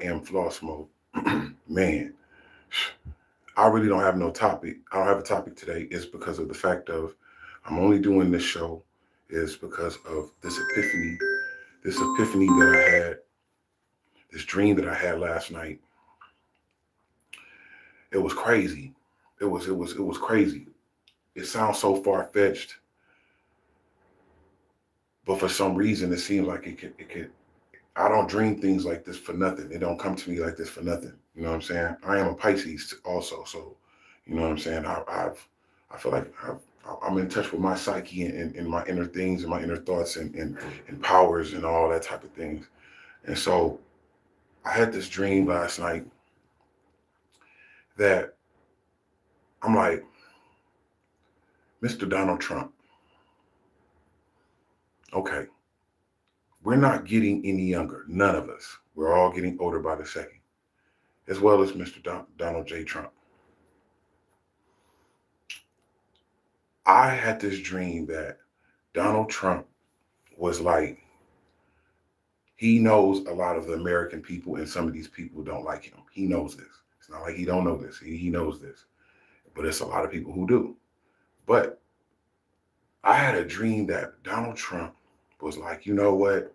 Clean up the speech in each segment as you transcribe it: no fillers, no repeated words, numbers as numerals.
Am floss mode. Man, I really don't have no topic. I don't have a topic today. It's because of the fact of I'm only doing this show is because of this epiphany that I had, this dream that I had last night. It was crazy. It was crazy. It sounds so far fetched, but for some reason it seems like it could. I don't dream things like this for nothing. It don't come to me like this for nothing. You know what I'm saying? I am a Pisces also, so you know what I'm saying. I feel like I'm in touch with my psyche and my inner things and my inner thoughts and powers and all that type of things. And so I had this dream last night that I'm like, Mr. Donald Trump, okay, we're not getting any younger. None of us. We're all getting older by the second, as well as Mr. Donald J. Trump. I had this dream that Donald Trump was like, he knows a lot of the American people, and some of these people don't like him. He knows this. It's not like he don't know this. He knows this. But it's a lot of people who do. But I had a dream that Donald Trump was like, you know what?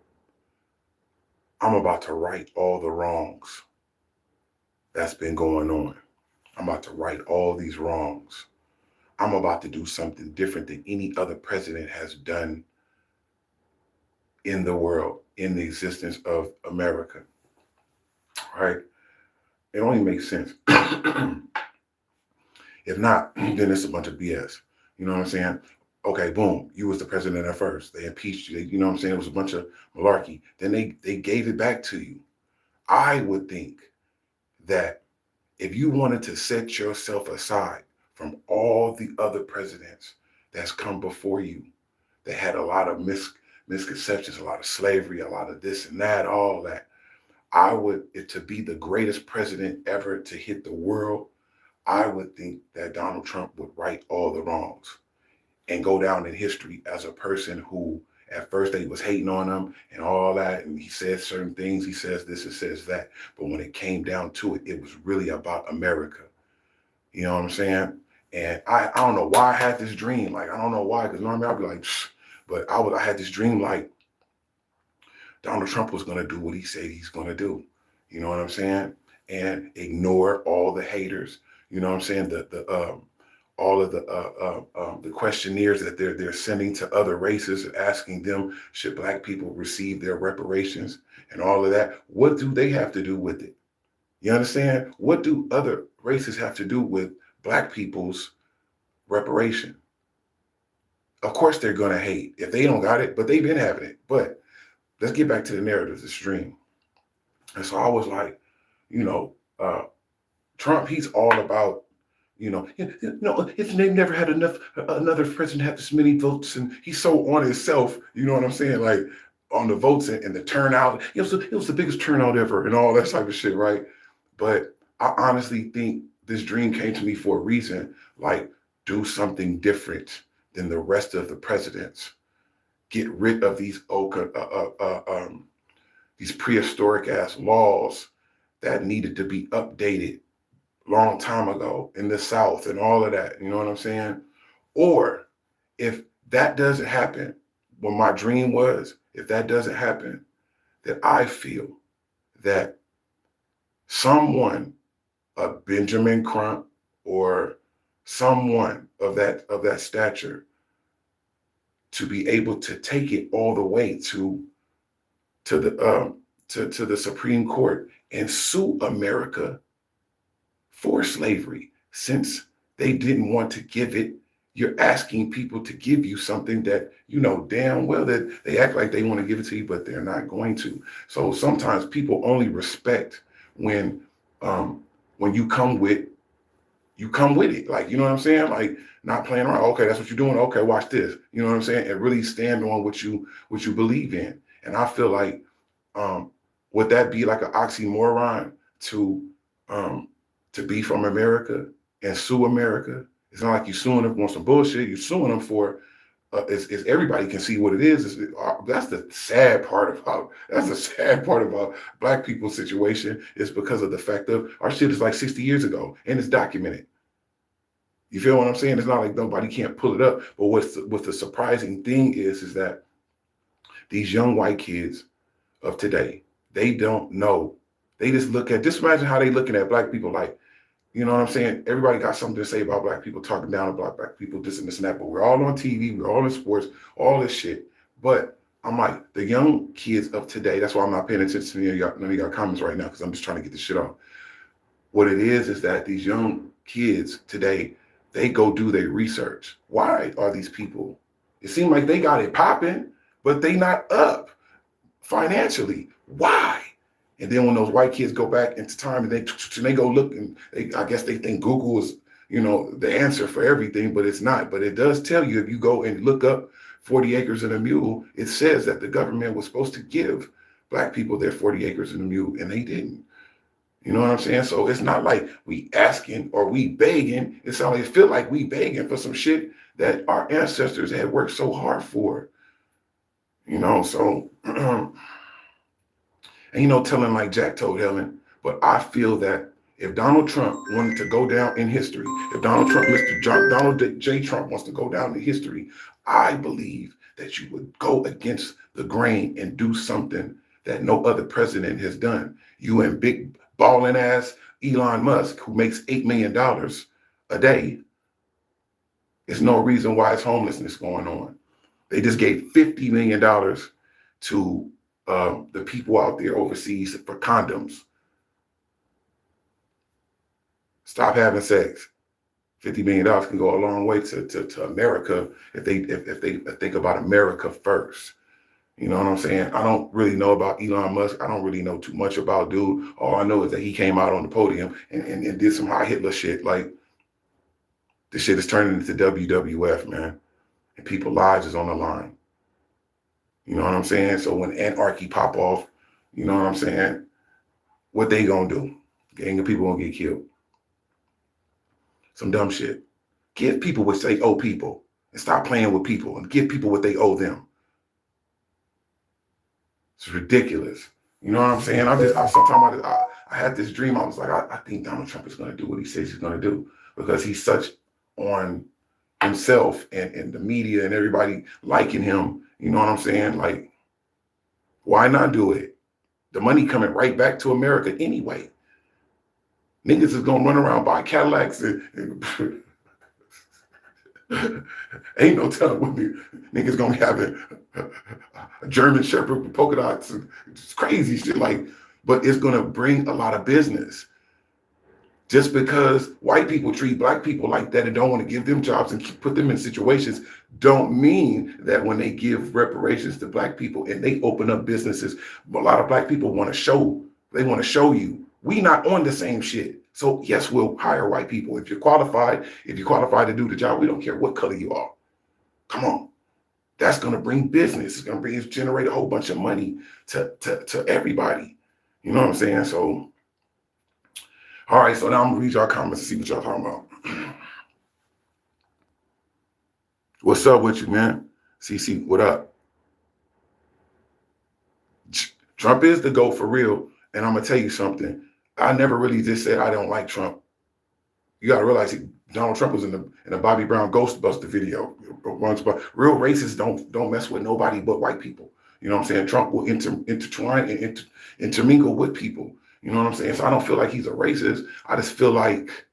I'm about to right all the wrongs that's been going on. I'm about to right all these wrongs. I'm about to do something different than any other president has done in the world, in the existence of America, right? It only makes sense. If not, then it's a bunch of BS. You know what I'm saying? Okay, boom, you was the president at first. They impeached you. You know what I'm saying? It was a bunch of malarkey. Then they gave it back to you. I would think that if you wanted to set yourself aside from all the other presidents that's come before you, that had a lot of misconceptions, a lot of slavery, a lot of this and that, all that, I would, it to be the greatest president ever to hit the world, I would think that Donald Trump would right all the wrongs and go down in history as a person who at first they was hating on him and all that, and he said certain things, he says this and says that, but when it came down to it, it was really about America. You know what I'm saying? And I don't know why I had this dream. Like, I don't know why, because normally I'd be like, psh, but I had this dream like Donald Trump was gonna do what he said he's gonna do. You know what I'm saying? And ignore all the haters. You know what I'm saying? The all of the questionnaires that they're sending to other races, asking them should black people receive their reparations and all of that. What do they have to do with it? You understand? What do other races have to do with black people's reparation? Of course they're gonna hate if they don't got it, but they've been having it. But let's get back to the narrative, the stream. And so I was like, you know, Trump, he's all about, they've never had enough, another president had this many votes, and he's so on himself, you know what I'm saying? Like on the votes and the turnout, it was the biggest turnout ever and all that type of shit, right? But I honestly think this dream came to me for a reason, like do something different than the rest of the presidents. Get rid of these prehistoric ass laws that needed to be updated long time ago in the South and all of that. You know what I'm saying? Or if that doesn't happen, what my dream was, if that doesn't happen, then I feel that someone, a Benjamin Crump or someone of that stature, to be able to take it all the way to the to the Supreme Court and sue America for slavery, since they didn't want to give it. You're asking people to give you something that you know damn well that they act like they want to give it to you, but they're not going to. So sometimes people only respect when um, when you come with it. Like, you know what I'm saying? Like, not playing around. Okay, that's what you're doing. Okay, watch this. You know what I'm saying? And really stand on what you believe in. And I feel like, um, would that be like an oxymoron to um, to be from America and sue America? It's not like you're suing them for some bullshit. You're suing them for is everybody can see what it is. That's the sad part about Black people's situation, is because of the fact of our shit is like 60 years ago and it's documented. You feel what I'm saying? It's not like nobody can't pull it up. But what's the surprising thing is that these young white kids of today, they don't know. They just just imagine how they looking at Black people like, you know what I'm saying? Everybody got something to say about Black people, talking down about Black people, this and this and that. But we're all on TV, we're all in sports, all this shit. But I'm like, the young kids of today, that's why I'm not paying attention to none of y'all comments right now, because I'm just trying to get this shit off. What it is that these young kids today, they go do their research. Why are these people? It seems like they got it popping, but they not up financially. Why? And then when those white kids go back into time and they go look, and I guess they think Google is, the answer for everything, but it's not. But it does tell you, if you go and look up 40 acres and a mule, it says that the government was supposed to give Black people their 40 acres and a mule, and they didn't. You know what I'm saying? So it's not like we asking or we begging. It's not like it feel like we begging for some shit that our ancestors had worked so hard for. So and telling like Jack told Helen, but I feel that if Donald Trump wanted to go down in history, if Donald J. Trump wants to go down in history, I believe that you would go against the grain and do something that no other president has done. You and big balling ass Elon Musk, who makes $8 million a day, there's no reason why it's homelessness going on. They just gave $50 million to the people out there overseas for condoms. Stop having sex. $50 million can go a long way to America if they think about America first. You know what I'm saying? I don't really know about Elon Musk. I don't really know too much about dude. All I know is that he came out on the podium and did some high Hitler shit. Like, this shit is turning into WWF, man. And people's lives is on the line. You know what I'm saying? So when anarchy pop off, you know what I'm saying? What they gonna do? Gang of people gonna get killed. Some dumb shit. Give people what they owe people, and stop playing with people, and give people what they owe them. It's ridiculous. You know what I'm saying? I had this dream. I was like, I think Donald Trump is gonna do what he says he's gonna do, because he's such on himself and the media and everybody liking him. You know what I'm saying? Like, why not do it? The money coming right back to America anyway. Niggas is gonna run around buy Cadillacs and ain't no telling what niggas gonna have a German Shepherd with polka dots and it's crazy shit. Like, but it's gonna bring a lot of business. Just because white people treat Black people like that and don't want to give them jobs and put them in situations, don't mean that when they give reparations to Black people and they open up businesses, a lot of Black people want to show you we not on the same shit. So yes, we'll hire white people. If you're qualified to do the job, we don't care what color you are. Come on. That's going to bring business. It's going to generate a whole bunch of money to everybody. You know what I'm saying? So, all right, so now I'm going to read y'all comments and see what y'all talking about. What's up with you, man? CC, what up? Trump is the GOAT for real. And I'm going to tell you something. I never really just said I don't like Trump. You got to realize Donald Trump was in the Bobby Brown Ghostbuster video. Real racists don't mess with nobody but white people. You know what I'm saying? Trump will intertwine and intermingle with people. You know what I'm saying? So I don't feel like he's a racist. I just feel like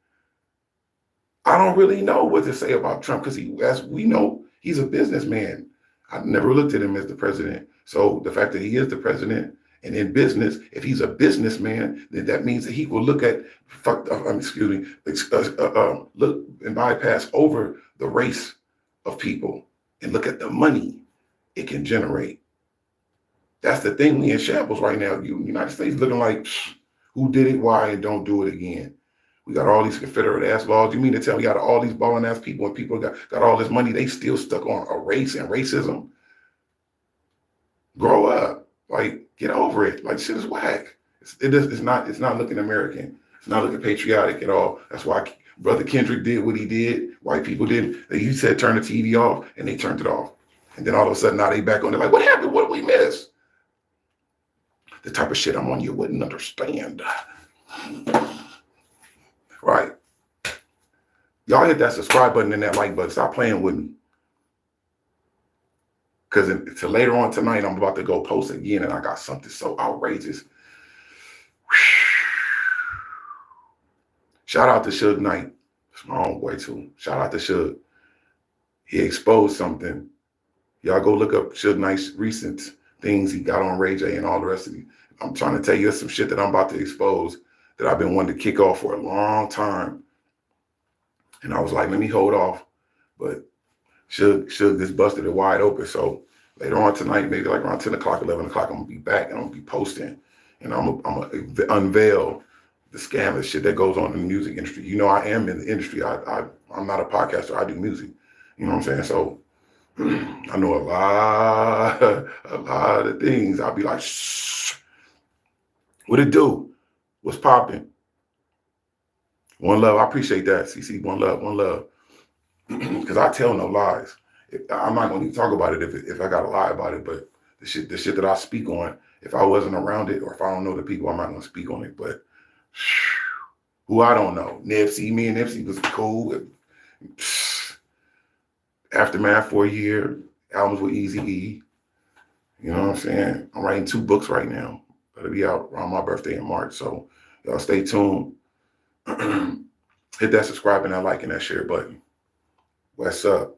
I don't really know what to say about Trump, because as we know, he's a businessman. I never looked at him as the president. So the fact that he is the president, and in business, if he's a businessman, then that means that he will look at look and bypass over the race of people and look at the money it can generate. That's the thing. We in shambles right now. United States looking like, who did it, why, and don't do it again. We got all these Confederate ass laws. You mean to tell me, got all these balling ass people, and people got all this money, they still stuck on a race and racism? Grow up. Like, get over it. Like, shit is whack. It's not looking American. It's not looking patriotic at all. That's why Brother Kendrick did what he did. White people did. He said turn the TV off, and they turned it off. And then all of a sudden, now they back on. They're like, what happened? What did we miss? The type of shit I'm on you wouldn't understand. Right. Y'all hit that subscribe button and that like button. Stop playing with me. Because to later on tonight, I'm about to go post again, and I got something so outrageous. Shout out to Suge Knight. It's my own boy, too. Shout out to Suge. He exposed something. Y'all go look up Suge Knight's recent things he got on Ray J and all the rest of it. I'm trying to tell you some shit that I'm about to expose that I've been wanting to kick off for a long time. And I was like, let me hold off. But Suge just busted it wide open. So later on tonight, maybe like around 10 o'clock, 11 o'clock, I'm going to be back and I'm going to be posting. And I'm going to unveil the scandalous shit that goes on in the music industry. You know, I am in the industry. I'm not a podcaster. I do music. You know what I'm saying? So I know a lot of things. I'll be like, shh. What it do? What's popping? One love. I appreciate that, CC. One love, one love. Because I tell no lies. I'm not going to talk about it if I got to lie about it. But the shit that I speak on, if I wasn't around it or if I don't know the people, I'm not going to speak on it. But who I don't know. Nipsey, me and Nipsey was cool. Aftermath for a year. Albums with Eazy-E. You know what I'm saying? I'm writing 2 books right now. It'll be out around my birthday in March. So y'all stay tuned. Hit that subscribe and that like and that share button. What's up?